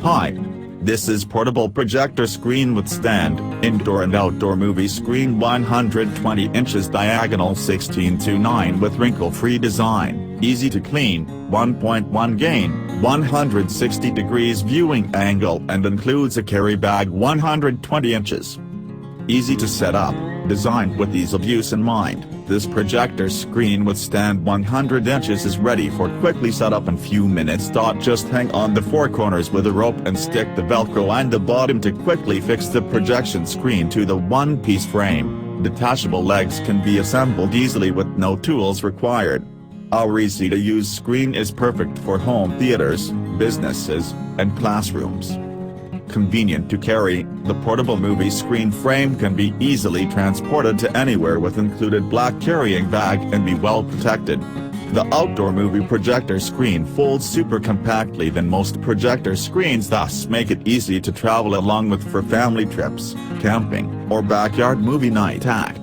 height. This is portable projector screen with stand, indoor and outdoor movie screen 120 inches diagonal 16:9 with wrinkle-free design, easy to clean, 1.1 gain, 160 degrees viewing angle and includes a carry bag 120 inches. Easy to set up, designed with ease of use in mind, this projector screen with stand 100 inches is ready for quickly setup in few minutes. Just hang on the four corners with a rope and stick the velcro and the bottom to quickly fix the projection screen to the one-piece frame. Detachable legs can be assembled easily with no tools required. Our easy-to-use screen is perfect for home theaters, businesses, and classrooms. Convenient to carry, the portable movie screen frame can be easily transported to anywhere with included black carrying bag and be well protected. The outdoor movie projector screen folds super compactly than most projector screens, thus make it easy to travel along with for family trips, camping, or backyard movie night act.